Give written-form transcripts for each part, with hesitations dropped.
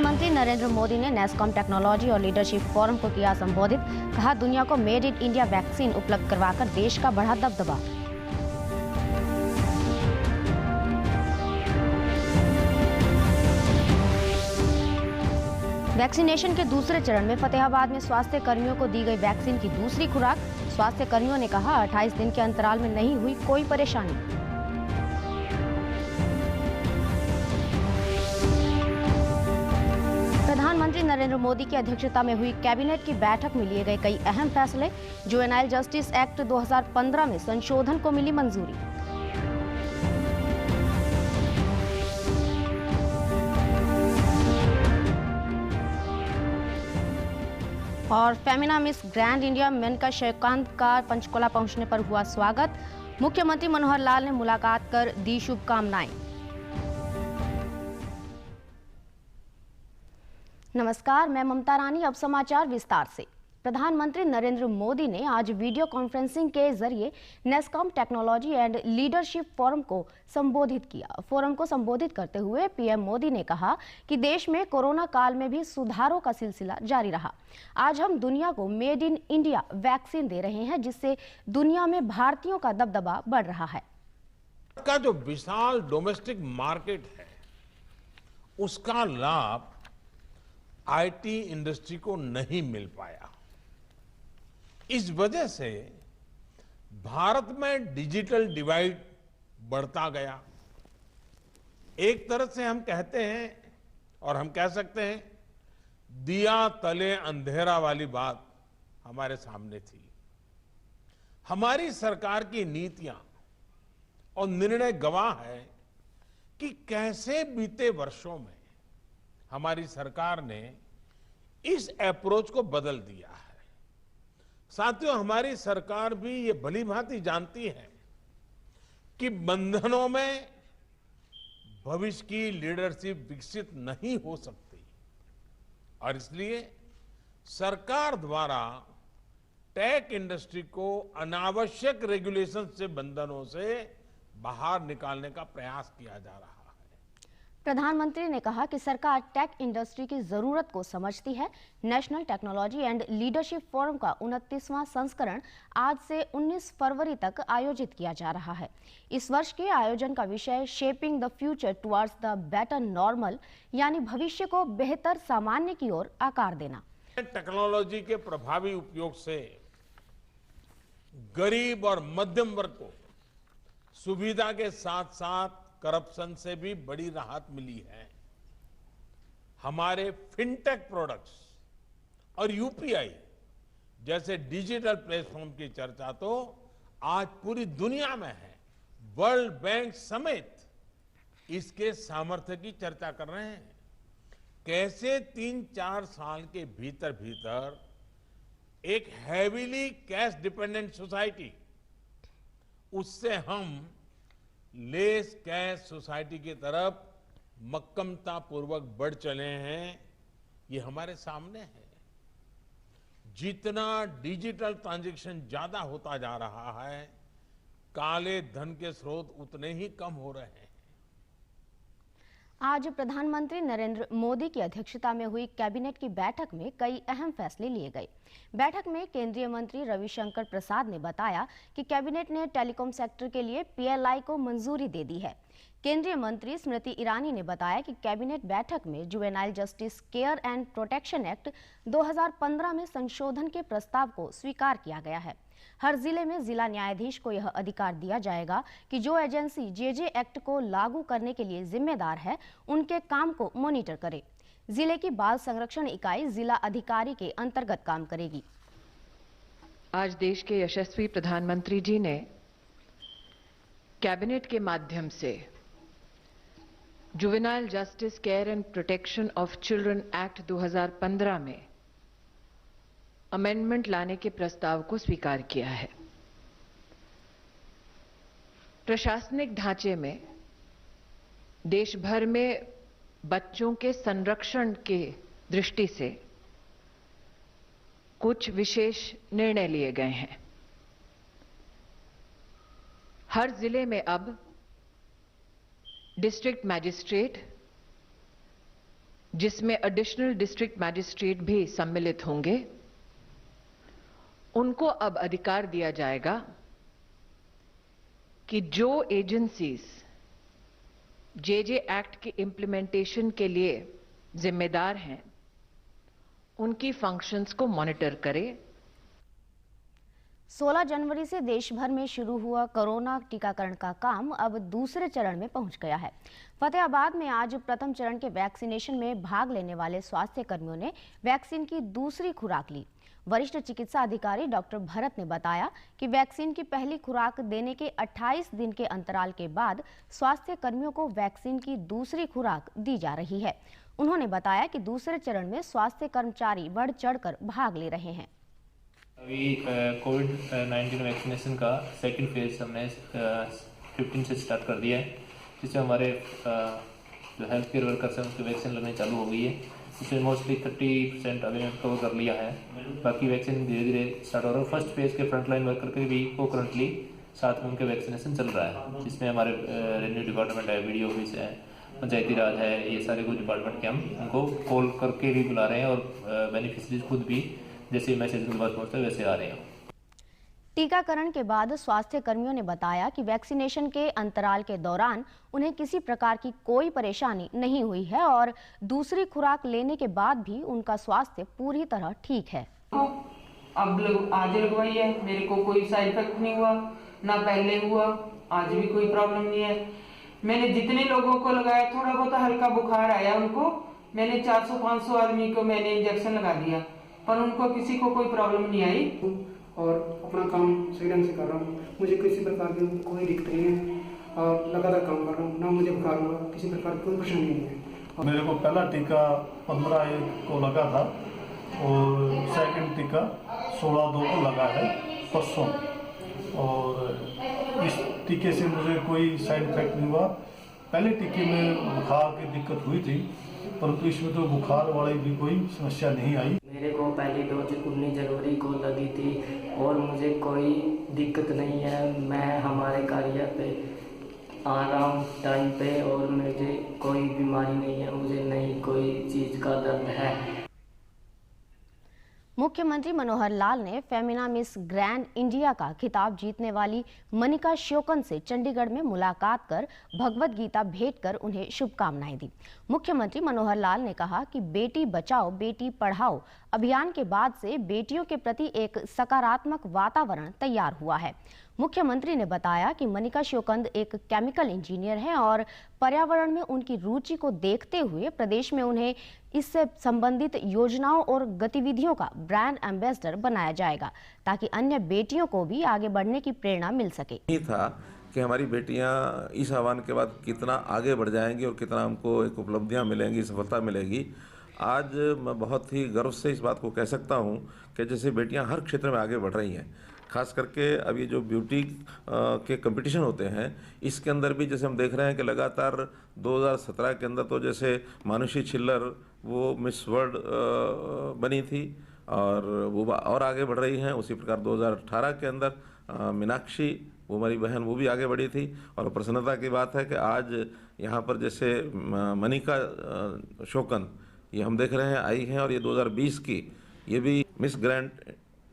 प्रधानमंत्री नरेंद्र मोदी ने NASSCOM technology और लीडरशिप फोरम को किया संबोधित। कहा, दुनिया को मेड इन इंडिया वैक्सीन उपलब्ध करवाकर देश का बढ़ा दबदबा। वैक्सीनेशन के दूसरे चरण में फतेहाबाद में स्वास्थ्य कर्मियों को दी गई वैक्सीन की दूसरी खुराक। स्वास्थ्य कर्मियों ने कहा, 28 दिन के अंतराल में नहीं हुई कोई परेशानी। प्रधानमंत्री नरेंद्र मोदी की अध्यक्षता में हुई कैबिनेट की बैठक में लिए गए कई अहम फैसले। जुवेनाइल जस्टिस एक्ट 2015 में संशोधन को मिली मंजूरी। और Femina Miss Grand India Menaka Shrikant का पंचकुला पहुंचने पर हुआ स्वागत। मुख्यमंत्री मनोहर लाल ने मुलाकात कर दी शुभकामनाएं। नमस्कार, मैं ममता रानी। अब समाचार विस्तार से। प्रधानमंत्री नरेंद्र मोदी ने आज वीडियो कॉन्फ्रेंसिंग के जरिए NASSCOM technology and leadership forum को संबोधित किया। फोरम को संबोधित करते हुए पीएम मोदी ने कहा कि देश में कोरोना काल में भी सुधारों का सिलसिला जारी रहा। आज हम दुनिया को मेड इन इंडिया वैक्सीन दे रहे हैं, जिससे दुनिया में भारतीयों का दबदबा बढ़ रहा है। का जो विशाल डोमेस्टिक मार्केट है, उसका लाभ आईटी इंडस्ट्री को नहीं मिल पाया। इस वजह से भारत में डिजिटल डिवाइड बढ़ता गया। एक तरह से हम कहते हैं और हम कह सकते हैं, दिया तले अंधेरा वाली बात हमारे सामने थी। हमारी सरकार की नीतियां और निर्णय गवाह है कि कैसे बीते वर्षों में हमारी सरकार ने इस अप्रोच को बदल दिया है। साथियों, हमारी सरकार भी ये भली भांति जानती है कि बंधनों में भविष्य की लीडरशिप विकसित नहीं हो सकती, और इसलिए सरकार द्वारा टेक इंडस्ट्री को अनावश्यक रेगुलेशन से, बंधनों से बाहर निकालने का प्रयास किया जा रहा है। प्रधानमंत्री ने कहा कि सरकार टेक इंडस्ट्री की जरूरत को समझती है। National technology and leadership forum का 29वां संस्करण आज से 19 फरवरी तक आयोजित किया जा रहा है। इस वर्ष के आयोजन का विषय shaping the future towards the better normal, यानी भविष्य को बेहतर सामान्य की ओर आकार देना। टेक्नोलॉजी के प्रभावी उपयोग से गरीब और मध्यम वर्ग को सुविधा के साथ साथ करप्शन से भी बड़ी राहत मिली है। हमारे फिनटेक प्रोडक्ट्स और यूपीआई जैसे डिजिटल प्लेटफॉर्म की चर्चा तो आज पूरी दुनिया में है। वर्ल्ड बैंक समेत इसके सामर्थ्य की चर्चा कर रहे हैं। कैसे 3-4 साल के भीतर भीतर एक हैवीली कैश डिपेंडेंट सोसाइटी, उससे हम लेस कैश सोसाइटी की तरफ मक्कमता पूर्वक बढ़ चले हैं, ये हमारे सामने है। जितना डिजिटल ट्रांजैक्शन ज्यादा होता जा रहा है, काले धन के स्रोत उतने ही कम हो रहे हैं। आज प्रधानमंत्री नरेंद्र मोदी की अध्यक्षता में हुई कैबिनेट की बैठक में कई अहम फैसले लिए गए। बैठक में केंद्रीय मंत्री रविशंकर प्रसाद ने बताया कि कैबिनेट ने टेलीकॉम सेक्टर के लिए पीएलआई को मंजूरी दे दी है। केंद्रीय मंत्री स्मृति ईरानी ने बताया कि कैबिनेट बैठक में juvenile justice care and protection act 2015 में संशोधन के प्रस्ताव को स्वीकार किया गया है। हर जिले में जिला न्यायाधीश को यह अधिकार दिया जाएगा कि जो एजेंसी जेजे एक्ट को लागू करने के लिए जिम्मेदार है, उनके काम को मॉनिटर करे। जिले की बाल संरक्षण इकाई जिला अधिकारी के अंतर्गत काम करेगी। आज देश के यशस्वी प्रधानमंत्री जी ने कैबिनेट के माध्यम से juvenile justice care and protection of children act 2015 में अमेंडमेंट लाने के प्रस्ताव को स्वीकार किया है। प्रशासनिक ढांचे में देश भर में बच्चों के संरक्षण के दृष्टि से कुछ विशेष निर्णय लिए गए हैं। हर जिले में अब डिस्ट्रिक्ट मैजिस्ट्रेट जिसमें एडिशनल डिस्ट्रिक्ट मैजिस्ट्रेट भी सम्मिलित होंगे, उनको अब अधिकार दिया जाएगा कि जो एजेंसीज जेजे एक्ट के इम्प्लीमेंटेशन के लिए जिम्मेदार हैं, उनकी फंक्शंस को मॉनिटर करे। 16 जनवरी से देश भर में शुरू हुआ कोरोना टीकाकरण का काम अब दूसरे चरण में पहुंच गया है। फतेहाबाद में आज प्रथम चरण के वैक्सीनेशन में भाग लेने वाले स्वास्थ्य कर्मियों ने वैक्सीन की दूसरी खुराक ली। वरिष्ठ चिकित्सा अधिकारी डॉक्टर भरत ने बताया कि वैक्सीन की पहली खुराक देने के 28 दिन के अंतराल के बाद स्वास्थ्य कर्मियों को वैक्सीन की दूसरी खुराक दी जा रही है। उन्होंने बताया कि दूसरे चरण में स्वास्थ्य कर्मचारी बढ़ चढ़कर भाग ले रहे हैं। अभी कोविड-19 वैक्सीनेशन का सेकंड फेज हमने 15 से स्टार्ट कर दिया है, जिससे हमारे जो हेल्थ केयर वर्कर्स हैं उसकी वैक्सीन लगनी चालू हो गई है। इसमें मोस्टली 30% अभी कवर कर लिया है, बाकी वैक्सीन धीरे धीरे स्टार्ट हो रहा है। फर्स्ट फेज के फ्रंटलाइन वर्कर के भी को करंटली साथ में उनके वैक्सीनेशन चल रहा है, जिसमें हमारे रेवेन्यू डिपार्टमेंट है, बीडीओ ऑफिस है, पंचायती राज है, ये सारे कुछ डिपार्टमेंट के हम उनको कॉल करके भी बुला रहे हैं और बेनिफिशरीज खुद भी जैसे मैसेज उनके पास पहुंचता है वैसे आ रहे हैं। टीकाकरण के बाद स्वास्थ्य कर्मियों ने बताया कि वैक्सीनेशन के अंतराल के दौरान उन्हें किसी प्रकार की कोई परेशानी नहीं हुई है और दूसरी खुराक लेने के बाद भी उनका स्वास्थ्य पूरी तरह ठीक है। अब आज लगवाई है, मेरे को कोई साइड इफेक्ट नहीं हुआ, ना पहले हुआ, आज भी कोई प्रॉब्लम नहीं है। मैंने जितने लोगों को लगाया थोड़ा बहुत हल्का बुखार आया उनको, मैंने 400-500 आदमी को मैंने इंजेक्शन लगा दिया, पर उनको किसी को कोई प्रॉब्लम नहीं आई और अपना काम सही ढंग से कर रहा हूँ। मुझे किसी प्रकार की कोई दिक्कत नहीं है और लगातार काम कर रहा हूँ, ना मुझे बुखार हुआ, किसी प्रकार की कोई परेशानी नहीं है। मेरे को पहला टीका 15/1 को लगा था और सेकंड टीका 16/2 को लगा है परसों, और इस टीके से मुझे कोई साइड इफेक्ट नहीं हुआ। पहले टीके में बुखार की दिक्कत हुई थी, परंतु इसमें तो बुखार वाली भी कोई समस्या नहीं आई। मेरे को पहली डोज 19 जनवरी को लगी थी और मुझे कोई दिक्कत नहीं है। मैं हमारे कार्य पे आ रहा हूँ टाइम पे और मुझे कोई बीमारी नहीं है, मुझे नहीं कोई चीज़ का दर्द है। मुख्यमंत्री मनोहर लाल ने फेमिना मिस ग्रैंड इंडिया का खिताब जीतने वाली मनिका श्योकन से चंडीगढ़ में मुलाकात कर भगवत गीता भेंट कर उन्हें शुभकामनाएं दी। मुख्यमंत्री मनोहर लाल ने कहा कि बेटी बचाओ बेटी पढ़ाओ अभियान के बाद से बेटियों के प्रति एक सकारात्मक वातावरण तैयार हुआ है। मुख्यमंत्री ने बताया कि मनिका श्योकंद एक केमिकल इंजीनियर हैं और पर्यावरण में उनकी रुचि को देखते हुए प्रदेश में उन्हें इससे संबंधित योजनाओं और गतिविधियों का ब्रांड एम्बेसडर बनाया जाएगा, ताकि अन्य बेटियों को भी आगे बढ़ने की प्रेरणा मिल सके। ये था कि हमारी बेटियां इस आह्वान के बाद कितना आगे बढ़ जाएंगी और कितना हमको एक उपलब्धियां मिलेंगी, सफलता मिलेगी। आज मैं बहुत ही गर्व से इस बात को कह सकता हूं कि जैसे बेटियां हर क्षेत्र में आगे बढ़ रही हैं, खास करके अब ये जो ब्यूटी के कंपटीशन होते हैं इसके अंदर भी जैसे हम देख रहे हैं कि लगातार 2017 के अंदर तो जैसे मानुषी छिल्लर वो मिस वर्ल्ड बनी थी और वो और आगे बढ़ रही हैं। उसी प्रकार 2018 के अंदर मीनाक्षी वो हमारी बहन वो भी आगे बढ़ी थी। और प्रसन्नता की बात है कि आज यहाँ पर जैसे मनिका श्योकन ये हम देख रहे हैं आई हैं और ये 2020 की ये भी मिस ग्रैंड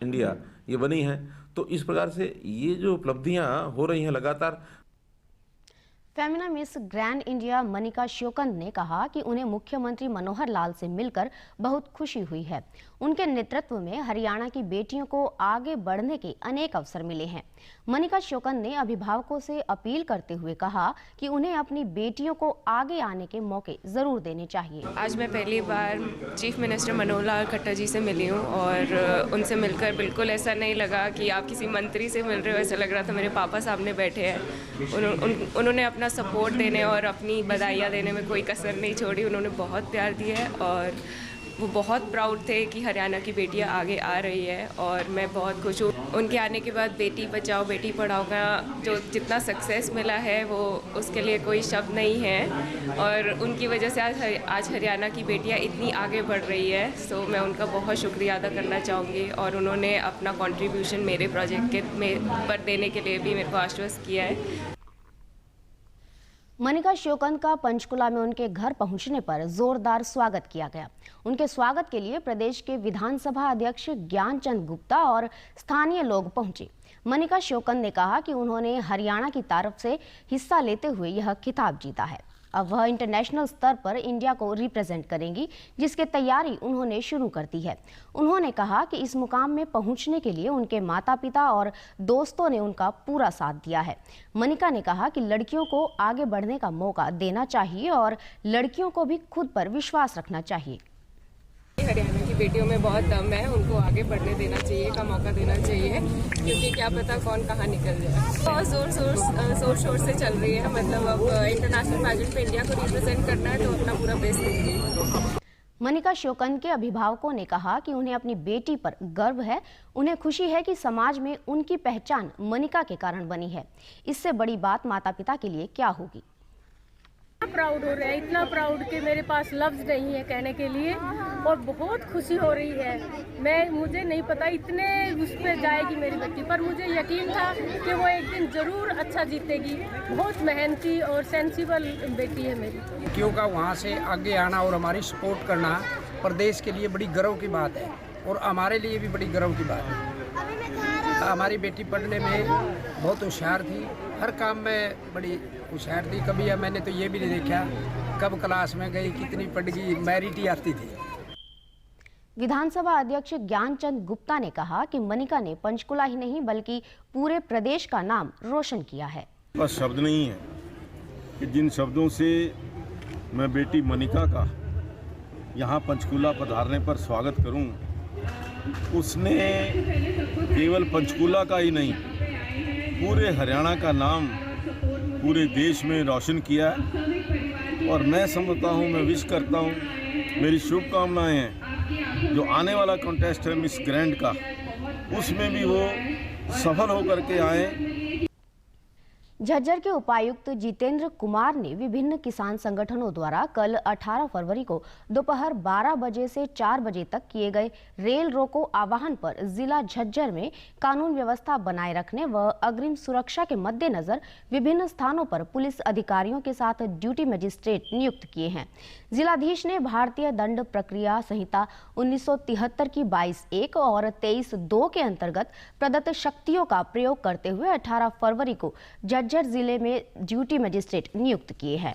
इंडिया ये बनी है। तो इस प्रकार से ये जो उपलब्धियां हो रही हैं लगातार। Femina Miss Grand India Manika Sheokand ने कहा कि उन्हें मुख्यमंत्री मनोहर लाल से मिलकर बहुत खुशी हुई है। उनके नेतृत्व में हरियाणा की बेटियों को आगे बढ़ने के अनेक अवसर मिले हैं। मनिका श्योकंद ने अभिभावकों से अपील करते हुए कहा कि उन्हें अपनी बेटियों को आगे आने के मौके जरूर देने चाहिए। आज मैं पहली बार चीफ मिनिस्टर मनोहर लाल खट्टर जी से मिली हूँ और उनसे मिलकर बिल्कुल ऐसा नहीं लगा कि आप किसी मंत्री से मिल रहे हो, ऐसा लग रहा था मेरे पापा सामने बैठे हैं। उन्होंने अपना सपोर्ट देने और अपनी बधाइयाँ देने में कोई कसर नहीं छोड़ी। उन्होंने बहुत प्यार दिया है और वो बहुत प्राउड थे कि हरियाणा की बेटियां आगे आ रही है और मैं बहुत खुश हूँ। उनके आने के बाद बेटी बचाओ बेटी पढ़ाओ का जो जितना सक्सेस मिला है वो उसके लिए कोई शब्द नहीं है और उनकी वजह से आज हरियाणा की बेटियां इतनी आगे बढ़ रही है। सो मैं उनका बहुत शुक्रिया अदा करना चाहूँगी और उन्होंने अपना कंट्रीब्यूशन मेरे प्रोजेक्ट के पर देने के लिए भी मेरे को आश्वस्त किया है। मनिका श्योकंद का पंचकुला में उनके घर पहुंचने पर जोरदार स्वागत किया गया। उनके स्वागत के लिए प्रदेश के विधानसभा अध्यक्ष ज्ञानचंद गुप्ता और स्थानीय लोग पहुंचे। मनिका श्योकंद ने कहा कि उन्होंने हरियाणा की तरफ से हिस्सा लेते हुए यह खिताब जीता है। अब वह इंटरनेशनल स्तर पर इंडिया को रिप्रेजेंट करेंगी, जिसकी तैयारी उन्होंने शुरू कर दी है। उन्होंने कहा कि इस मुकाम में पहुंचने के लिए उनके माता पिता और दोस्तों ने उनका पूरा साथ दिया है। मनिका ने कहा कि लड़कियों को आगे बढ़ने का मौका देना चाहिए और लड़कियों को भी खुद पर विश्वास रखना चाहिए। हरियाणा की बेटियों में बहुत दम है, उनको आगे बढ़ने देना चाहिए, का मौका देना चाहिए, क्योंकि क्या पता कौन कहाँ निकल जाए। बहुत जोर शोर से चल रही है। मतलब अब इंटरनेशनल पैजेंट पे इंडिया को रिप्रेजेंट करना है तो अपना पूरा बेस्ट देंगे। मनिका श्योकंद के अभिभावकों ने कहा कि उन्हें अपनी बेटी पर गर्व है। उन्हें खुशी है कि समाज में उनकी पहचान मनिका के कारण बनी है। इससे बड़ी बात माता पिता के लिए क्या होगी। प्राउड हो रहा है, इतना प्राउड कि मेरे पास लफ्ज नहीं है कहने के लिए, और बहुत खुशी हो रही है। मुझे नहीं पता इतने उस पर जाएगी मेरी बच्ची, पर मुझे यकीन था कि वो एक दिन जरूर अच्छा जीतेगी। बहुत मेहनती और सेंसिबल बेटी है मेरी। लड़कियों का वहाँ से आगे आना और हमारी सपोर्ट करना प्रदेश के लिए बड़ी गर्व की बात है और हमारे लिए भी बड़ी गर्व की बात है। हमारी बेटी पढ़ने में बहुत होशियार थी, हर काम में बड़ी होशियार थी। कभी मैंने तो ये भी नहीं देखा कब क्लास में गई, कितनी पढ़ गई, मेरिट ही आती थी। विधानसभा अध्यक्ष ज्ञानचंद गुप्ता ने कहा कि मनिका ने पंचकुला ही नहीं बल्कि पूरे प्रदेश का नाम रोशन किया है। बस शब्द नहीं है कि जिन शब्दों से मैं बेटी मनिका का यहाँ पंचकुला पधारने पर स्वागत करूं, उसने केवल पंचकुला का ही नहीं पूरे हरियाणा का नाम पूरे देश में रोशन किया। और मैं समझता हूँ, मैं विश करता हूँ, मेरी शुभकामनाएं हैं जो आने वाला कॉन्टेस्ट है मिस ग्रैंड का, उसमें भी वो सफल होकर के आए। झज्जर के उपायुक्त जितेंद्र कुमार ने विभिन्न किसान संगठनों द्वारा कल 18 फरवरी को दोपहर 12 बजे से 4 बजे तक किए गए रेल रोको आह्वान पर जिला झज्जर में कानून व्यवस्था बनाए रखने व अग्रिम सुरक्षा के मद्देनजर विभिन्न स्थानों पर पुलिस अधिकारियों के साथ ड्यूटी मजिस्ट्रेट नियुक्त किए हैं। जिलाधीश ने भारतीय दंड प्रक्रिया संहिता 1973 की 22(1) और 23(2) के अंतर्गत प्रदत्त शक्तियों का प्रयोग करते हुए 18 फरवरी को झज्जर जिले में ड्यूटी मजिस्ट्रेट नियुक्त किए हैं।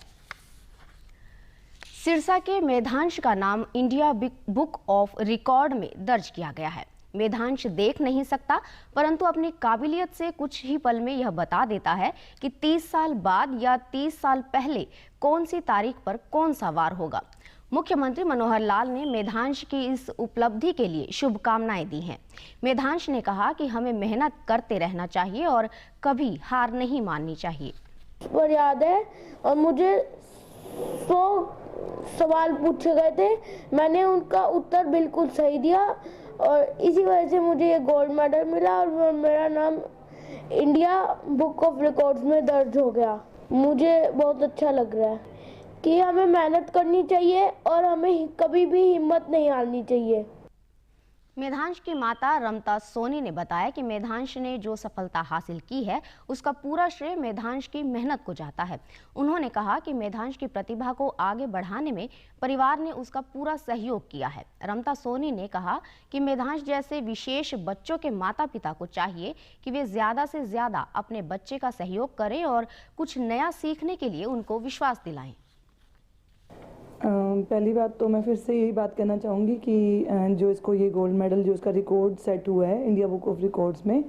सिरसा के मेधांश का नाम इंडिया बुक ऑफ रिकॉर्ड में दर्ज किया गया है। मेधांश देख नहीं सकता, परंतु अपनी काबिलियत से कुछ ही पल में यह बता देता है कि 30 साल बाद या 30 साल पहले कौन सी तारीख पर कौन सा वार होगा। मुख्यमंत्री मनोहर लाल ने मेधांश की इस उपलब्धि के लिए शुभकामनाएं दी हैं। मेधांश ने कहा कि हमें मेहनत करते रहना चाहिए और कभी हार नहीं माननी चाहिए। पर याद है और मुझे 100 सवाल पूछे गए थे, मैंने उनका उत्तर बिल्कुल सही दिया और इसी वजह से मुझे ये गोल्ड मेडल मिला और मेरा नाम इंडिया बुक ऑफ रिकॉर्ड्स में दर्ज हो गया। मुझे बहुत अच्छा लग रहा है कि हमें मेहनत करनी चाहिए और हमें कभी भी हिम्मत नहीं हारनी चाहिए। मेधांश की माता रमता सोनी ने बताया कि मेधांश ने जो सफलता हासिल की है उसका पूरा श्रेय मेधांश की मेहनत को जाता है। उन्होंने कहा कि मेधांश की प्रतिभा को आगे बढ़ाने में परिवार ने उसका पूरा सहयोग किया है। रमता सोनी ने कहा कि मेधांश जैसे विशेष बच्चों के माता पिता को चाहिए कि वे ज़्यादा से ज़्यादा अपने बच्चे का सहयोग करें और कुछ नया सीखने के लिए उनको विश्वास दिलाएं। पहली बात तो मैं फिर से यही बात कहना चाहूँगी कि जो इसको ये गोल्ड मेडल जो इसका रिकॉर्ड सेट हुआ है इंडिया बुक ऑफ रिकॉर्ड्स में,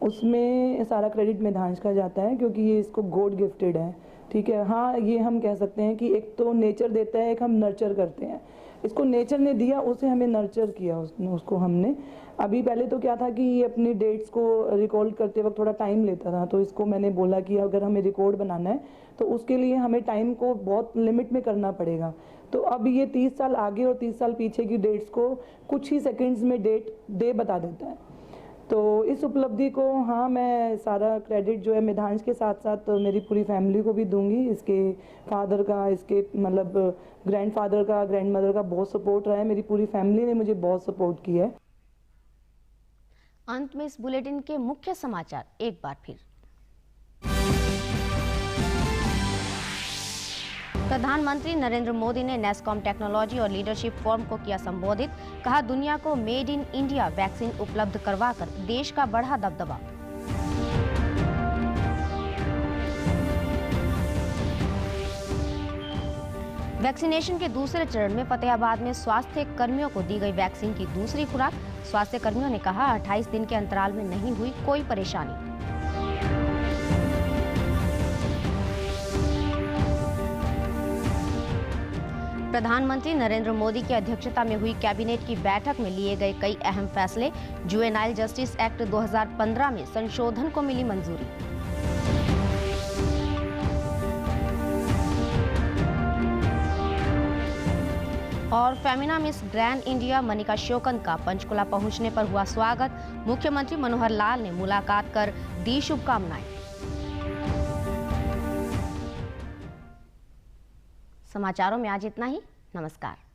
उसमें सारा क्रेडिट मेधांश का जाता है क्योंकि ये इसको गॉड गिफ्टेड है। ठीक है, हाँ ये हम कह सकते हैं कि एक तो नेचर देता है, एक हम नर्चर करते हैं। इसको नेचर ने दिया, उसे हमें नर्चर किया उसको हमने। अभी पहले तो क्या था कि ये अपनी डेट्स को रिकॉर्ड करते वक्त थोड़ा टाइम लेता था, तो इसको मैंने बोला कि अगर हमें रिकॉर्ड बनाना है तो उसके लिए हमें टाइम को बहुत लिमिट में करना पड़ेगा। तो अब ये 30 साल आगे और 30 साल पीछे की डेट्स को कुछ ही सेकंड्स में डे बता देता है। तो इस उपलब्धि को हाँ मैं सारा क्रेडिट जो है मेधांश के साथ साथ मेरी पूरी फैमिली को भी दूंगी। इसके फादर का, इसके मतलब ग्रैंडफादर का, ग्रैंडमदर का बहुत सपोर्ट रहा है। मेरी पूरी फैमिली ने मुझे बहुत सपोर्ट किया है। अंत में इस बुलेटिन के मुख्य समाचार एक बार फिर। प्रधानमंत्री नरेंद्र मोदी ने नेस्कॉम टेक्नोलॉजी और लीडरशिप फोरम को किया संबोधित। कहा, दुनिया को मेड इन इंडिया वैक्सीन उपलब्ध करवाकर देश का बढ़ा दबदबा। वैक्सीनेशन के दूसरे चरण में फतेहाबाद में स्वास्थ्य कर्मियों को दी गई वैक्सीन की दूसरी खुराक। स्वास्थ्य कर्मियों ने कहा, 28 दिन के अंतराल में नहीं हुई कोई परेशानी। प्रधानमंत्री नरेंद्र मोदी की अध्यक्षता में हुई कैबिनेट की बैठक में लिए गए कई अहम फैसले। जुवेनाइल जस्टिस एक्ट 2015 में संशोधन को मिली मंजूरी। और Femina Miss Grand India Manika Sheoran का पंचकुला पहुंचने पर हुआ स्वागत। मुख्यमंत्री मनोहर लाल ने मुलाकात कर दी शुभकामनाएं। समाचारों में आज इतना ही। नमस्कार।